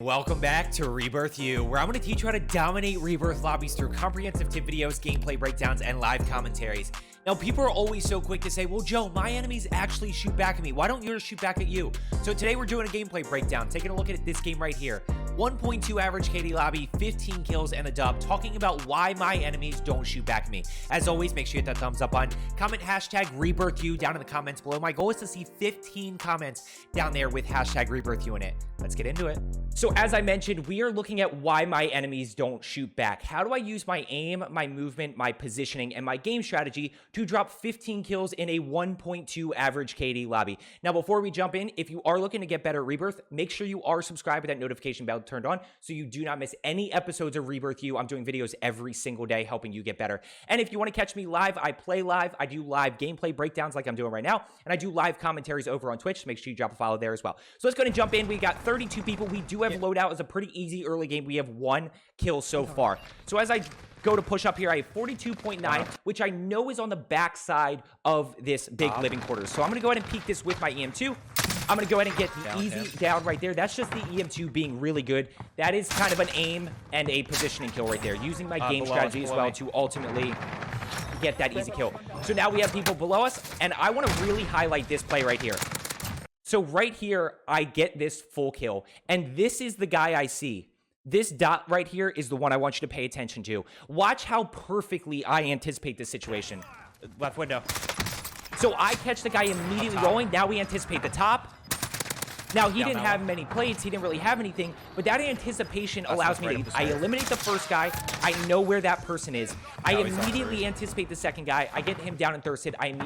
Welcome back to Rebirth U, where I'm going to teach you how to dominate Rebirth lobbies through comprehensive tip videos, gameplay breakdowns, and live commentaries. Now, people are always so quick to say, well, Joe, my enemies actually shoot back at me. Why don't yours shoot back at you? So today we're doing a gameplay breakdown, taking a look at this game right here. 1.2 average KD lobby, 15 kills, and a dub, talking about why my enemies don't shoot back at me. As always, make sure you hit that thumbs up button. Comment hashtag Rebirth U down in the comments below. My goal is to see 15 comments down there with hashtag Rebirth U in it. Let's get into it. So as I mentioned, we are looking at why my enemies don't shoot back. How do I use my aim, my movement, my positioning, and my game strategy to drop 15 kills in a 1.2 average KD lobby? Now, before we jump in, if you are looking to get better at Rebirth, make sure you are subscribed with that notification bell turned on so you do not miss any episodes of Rebirth U. I'm doing videos every single day helping you get better. And if you want to catch me live, I play live. I do live gameplay breakdowns like I'm doing right now, and I do live commentaries over on Twitch. So make sure you drop a follow there as well. So let's go ahead and jump in. We got 32 people. We do have loadout. It's a pretty easy early game. We have 1 kill so far. So as I go to push up here, I have 42.9, which I know is on the backside of this big living quarters. So I'm going to go ahead and peek this with my EM2. I'm going to go ahead and get the easy down right there. That's just the EM2 being really good. That is kind of an aim and a positioning kill right there, using my game strategy as well to ultimately get that easy kill. So now we have people below us, and I want to really highlight this play right here. So right here, I get this full kill, and this is the guy I see. This dot right here is the one I want you to pay attention to. Watch how perfectly I anticipate this situation. Left window. So I catch the guy immediately rolling. Now we anticipate the top. Now, he didn't have many plates. He didn't really have anything. But that anticipation allows me to... I eliminate the first guy. I know where that person is. I immediately anticipate the second guy. I get him down and thirsted. I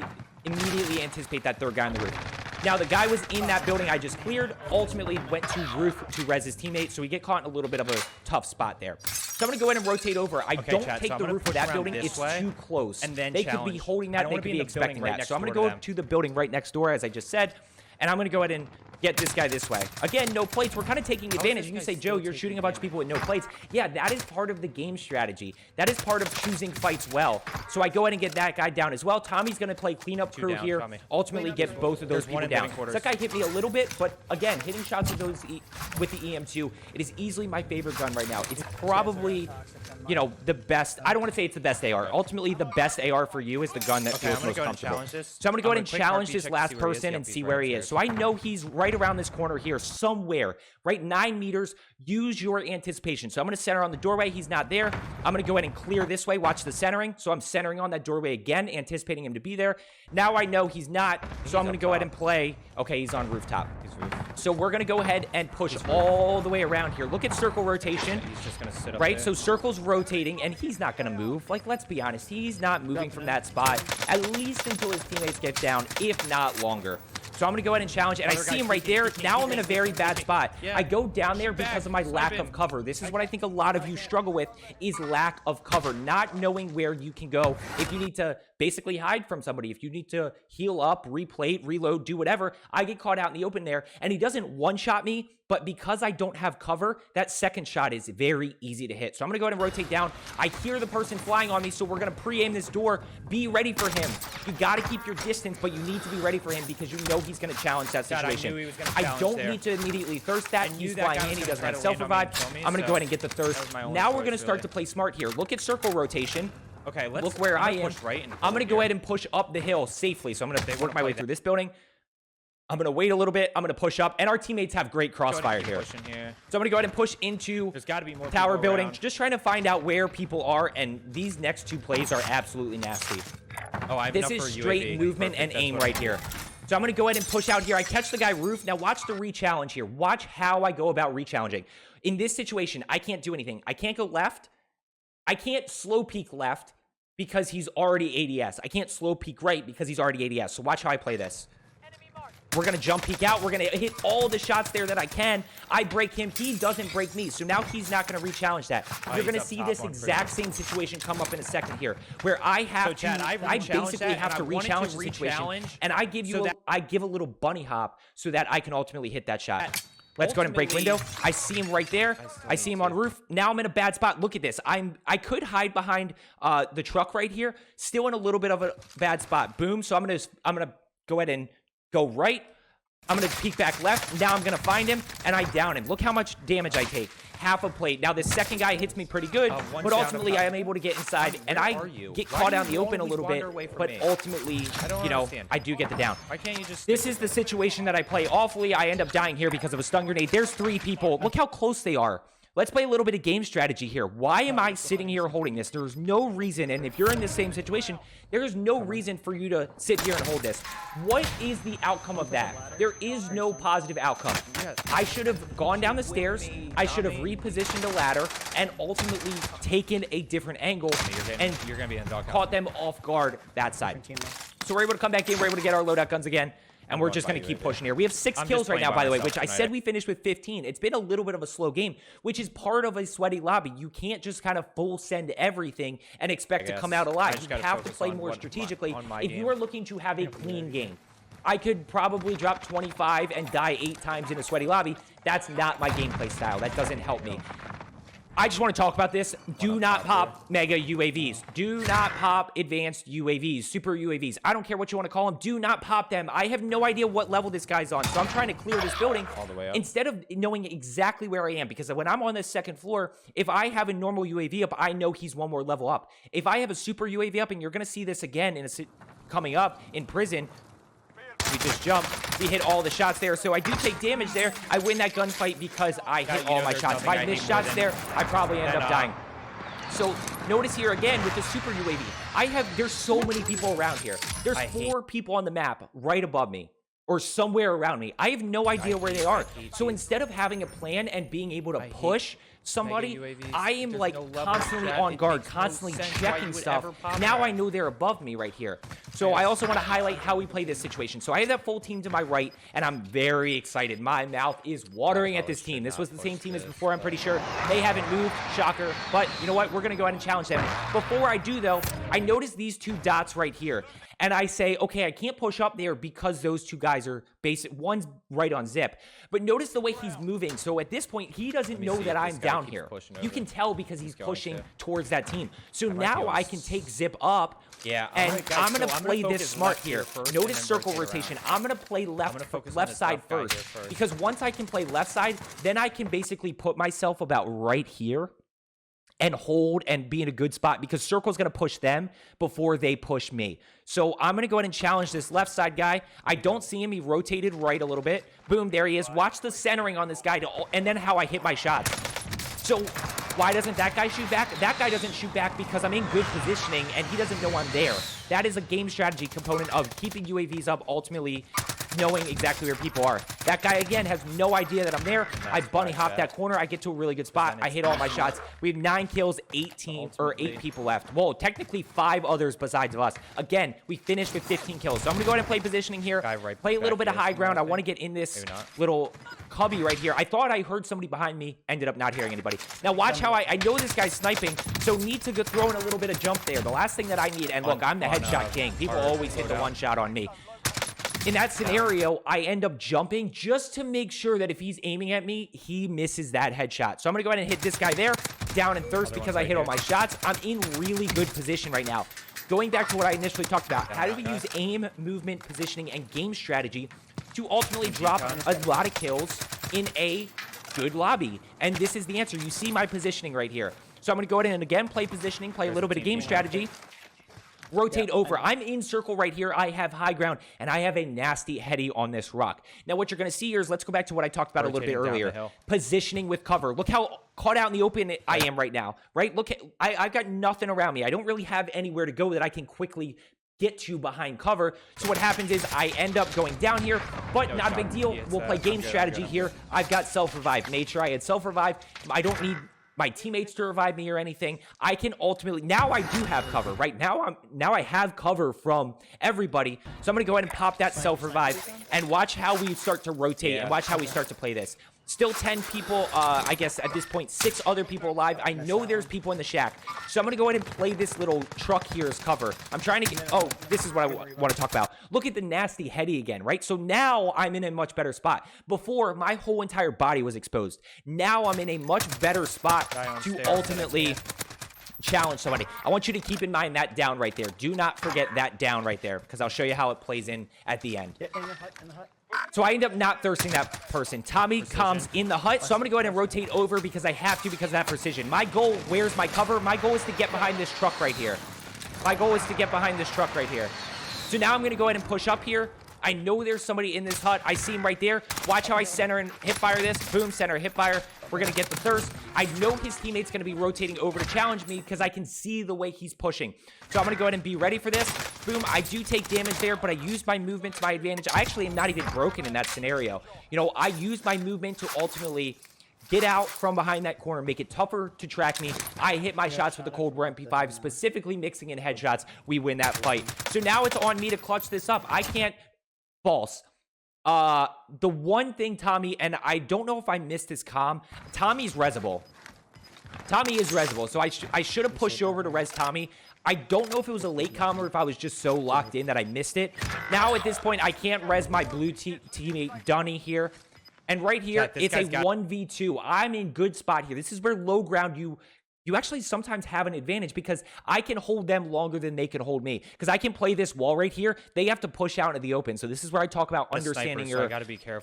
immediately anticipate that third guy on the roof. Now, the guy was in that building I just cleared, ultimately went to roof to res his teammate, so we get caught in a little bit of a tough spot there. So I'm going to go ahead and rotate over. I don't take the roof of that building. It's too close. And then they could be holding that. They could be expecting that. So I'm going to go to the building right next door, as I just said, and I'm going to go ahead and get this guy this way. Again, no plates. We're kind of taking advantage. You can say, Joe, you're shooting a bunch of people with no plates. Yeah, that is part of the game strategy. That is part of choosing fights well. So I go ahead and get that guy down as well. Tommy's going to play cleanup crew here. Ultimately get both of those people down. So that guy hit me a little bit, but again, hitting shots with those with the EM2, it is easily my favorite gun right now. It's probably, you know, the best. I don't want to say it's the best AR. Ultimately, the best AR for you is the gun that feels most comfortable. So I'm going to go ahead and challenge this last person and see where he is. So I know he's right around this corner here somewhere, right 9 meters. Use your anticipation. So I'm going to center on the doorway. He's not there. I'm going to go ahead and clear this way. Watch the centering. So I'm centering on that doorway again, anticipating him to be there. Now I know he's not, so I'm going to go ahead and play. Okay, he's on rooftop. So we're going to go ahead and push all the way around here. Look at circle rotation. He's just going to sit up right? there. So circle's rotating, and he's not going to move. Like, let's be honest. He's not moving from that spot, at least until his teammates get down, if not longer. So I'm going to go ahead and challenge, and I see him right there. Now I'm in a very bad spot. I go down there because of my lack of cover. This is what I think a lot of you struggle with, is lack of cover, not knowing where you can go. If you need to basically hide from somebody, if you need to heal up, replate, reload, do whatever, I get caught out in the open there, and he doesn't one-shot me, but because I don't have cover, that second shot is very easy to hit. So I'm going to go ahead and rotate down. I hear the person flying on me, so we're going to pre-aim this door. Be ready for him. You got to keep your distance, but you need to be ready for him because you know he's going to challenge that situation. I don't need to immediately thirst that. He's flying in. He doesn't have self-revive. I'm going to go ahead and get the thirst. Now we're going to start to play smart here. Look at circle rotation. Okay, let's look where I am. Right I'm going to go ahead and push up the hill safely. So I'm going to work my way through this building. I'm going to wait a little bit. I'm going to push up. And our teammates have great crossfire here. So I'm going to go ahead and push into There's got to be more tower building. Around. Just trying to find out where people are. And these next 2 plays are absolutely nasty. Oh, I have this is straight movement and aim right here. So I'm going to go ahead and push out here. I catch the guy roof. Now watch the re-challenge here. Watch how I go about re-challenging. In this situation, I can't do anything. I can't go left. I can't slow peek left because he's already ADS. I can't slow peek right because he's already ADS. So watch how I play this. We're going to jump peek out. We're going to hit all the shots there that I can. I break him. He doesn't break me. So now he's not going to re-challenge that. You're going to see this exact same situation come up in a second here, where I have I basically have to re-challenge the situation. And I give you I give a little bunny hop so that I can ultimately hit that shot. Let's go ahead and break window. I see him right there. I see him on roof. Now I'm in a bad spot. Look at this. I could hide behind the truck right here. Still in a little bit of a bad spot. Boom. So I'm gonna go ahead and go right. I'm going to peek back left. Now I'm going to find him, and I down him. Look how much damage I take. Half a plate. Now, this second guy hits me pretty good, but ultimately, I am able to get inside, and I get caught out in the open a little bit, but ultimately, you know, I do get the down. Why can't you just... This is the situation that I play awfully. I end up dying here because of a stun grenade. There's 3 people. Look how close they are. Let's play a little bit of game strategy here. Why am I sitting here holding this? There's no reason, and if you're in the same situation, there is no reason for you to sit here and hold this. What is the outcome of that? There is no positive outcome. I should have gone down the stairs. I should have repositioned the ladder and ultimately taken a different angle and you're gonna be in dog caught them off guard that side. So we're able to come back in. We're able to get our loadout guns again. And we're just going to keep pushing here. We have 6 kills right now, by the way, which I said we finished with 15. It's been a little bit of a slow game, which is part of a sweaty lobby. You can't just kind of full send everything and expect to come out alive. You have to play more strategically if you are looking to have a clean game. I could probably drop 25 and die 8 times in a sweaty lobby. That's not my gameplay style. That doesn't help me. I just want to talk about this. Do not pop mega UAVs. Do not pop advanced UAVs, super UAVs. I don't care what you want to call them. Do not pop them. I have no idea what level this guy's on, so I'm trying to clear this building all the way up. Instead of knowing exactly where I am, because when I'm on the 2nd floor, if I have a normal UAV up, I know he's one more level up. If I have a super UAV up, and you're going to see this again coming up in prison, we just jump. We hit all the shots there. So I do take damage there. I win that gunfight because I hit all my shots. If I miss shots there, I probably end up dying. So notice here again with the super UAV, there's so many people around here. There's 4 people on the map right above me or somewhere around me. I have no idea where they are. So instead of having a plan and being able to push somebody, I am like constantly on guard, constantly checking stuff. Now I know they're above me right here. So I also want to highlight how we play this situation. So I have that full team to my right, and I'm very excited. My mouth is watering at this team. This was the same team as before, I'm pretty sure. They haven't moved, shocker. But you know what? We're going to go ahead and challenge them. Before I do, though, I notice these 2 dots right here. And I say, okay, I can't push up there because those 2 guys are basic. One's right on zip. But notice the way he's moving. So at this point, he doesn't know that I'm down here. You can tell because he's pushing towards that team. So now I can take zip up. Yeah, and I'm going to play this smart here. Notice circle rotation. I'm going to play left side first. Because once I can play left side, then I can basically put myself about right here and hold and be in a good spot because circle's going to push them before they push me. So I'm going to go ahead and challenge this left side guy. I don't see him. He rotated right a little bit. Boom, there he is. Watch the centering on this guy and then how I hit my shots. So why doesn't that guy shoot back? That guy doesn't shoot back because I'm in good positioning and he doesn't know I'm there. That is a game strategy component of keeping UAVs up, ultimately knowing exactly where people are. That guy, again, has no idea that I'm there. I bunny hop that corner. I get to a really good spot. I hit all my shots. We have 9 kills, 8 people left. Whoa, technically 5 others besides of us. Again, we finished with 15 kills. So I'm going to go ahead and play positioning here. Play a little bit of high ground. I want to get in this little cubby right here. I thought I heard somebody behind me. Ended up not hearing anybody. Now watch how I know this guy's sniping, so need to go throw in a little bit of jump there. The last thing that I need, and look, I'm the headshot king. People always hit the 1 shot on me. In that scenario, I end up jumping just to make sure that if he's aiming at me, he misses that headshot. So I'm going to go ahead and hit this guy there, down in thirst because I hit all my shots. I'm in really good position right now. Going back to what I initially talked about, how do we use aim, movement, positioning, and game strategy to ultimately drop a lot of kills in a good lobby? And this is the answer. You see my positioning right here. So I'm going to go ahead and again play positioning, play a little bit of game strategy. Rotate over. I'm in circle right here. I have high ground, and I have a nasty heady on this rock. Now, what you're going to see here is, let's go back to what I talked about a little bit earlier. Positioning with cover. Look how caught out in the open I am right now, right? Look, I've got nothing around me. I don't really have anywhere to go that I can quickly get to behind cover. So what happens is I end up going down here, but not a big deal. We'll play game strategy here. I've got self-revive. Made sure I had self-revive. I don't need my teammates to revive me or anything. I can ultimately, now I do have cover. Right now, I have cover from everybody. So I'm going to go ahead and pop that self-revive and watch how we start to rotate and watch how we start to play this. Still 10 people, I guess at this point, 6 other people alive. I know there's people in the shack. So I'm going to go ahead and play this little truck here as cover. I'm trying to get, oh, this is what I want to talk about. Look at the nasty heady again, right? So now I'm in a much better spot. Before, my whole entire body was exposed. Now I'm in a much better spot to ultimately challenge somebody. I want you to keep in mind that down right there. Do not forget that down right there, because I'll show you how it plays in at the end. In the hut. So I end up not thirsting that person. Tommy comes in the hut, so I'm going to go ahead and rotate over because I have to because of that precision. My goal, where's my cover? My goal is to get behind this truck right here. My goal is to get behind this truck right here. So now I'm going to go ahead and push up here. I know there's somebody in this hut. I see him right there. Watch how I center and hip fire this. Boom, center, hip fire. We're going to get the thirst. I know his teammate's going to be rotating over to challenge me because I can see the way he's pushing. So I'm going to go ahead and be ready for this. Boom, I do take damage there, but I use my movement to my advantage. I actually am not even broken in that scenario. You know, I use my movement to ultimately get out from behind that corner, make it tougher to track me. I hit my shots with the Cold War MP5, specifically mixing in headshots. We win that fight. So now it's on me to clutch this up. I can't false. The one thing, Tommy, and I don't know if I missed his comm, Tommy's resable. Tommy is resable, so I should have pushed over to res Tommy. I don't know if it was a late comm or if I was just so locked in that I missed it. Now at this point, I can't res my blue teammate Dunny here. And right here, it's a 1v2. I'm in good spot here. This is where low ground you actually sometimes have an advantage because I can hold them longer than they can hold me. Because I can play this wall right here. They have to push out into the open. So this is where I talk about understanding your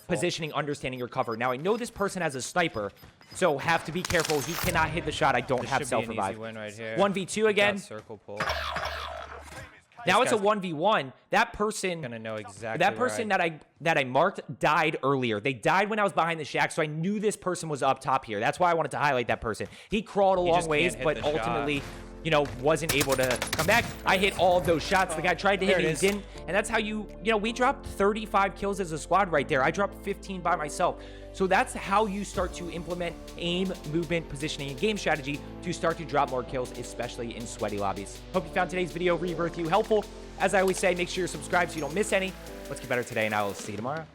positioning, understanding your cover. Now, I know this person has a sniper, so have to be careful. He cannot hit the shot. I don't have self-revive. Right 1v2 again. Circle pull. Now it's a 1v1. That person gonna know exactly that person that I marked died earlier. They died when I was behind the shack, so I knew this person was up top here. That's why I wanted to highlight that person. He crawled a long ways, but ultimately, you know, wasn't able to come back. I hit all of those shots. The guy tried to hit me, he didn't. And that's how you know, we dropped 35 kills as a squad right there. I dropped 15 by myself. So that's how you start to implement aim, movement, positioning, and game strategy to start to drop more kills, especially in sweaty lobbies. Hope you found today's video, Rebirth U, helpful. As I always say, make sure you're subscribed so you don't miss any. Let's get better today, and I will see you tomorrow.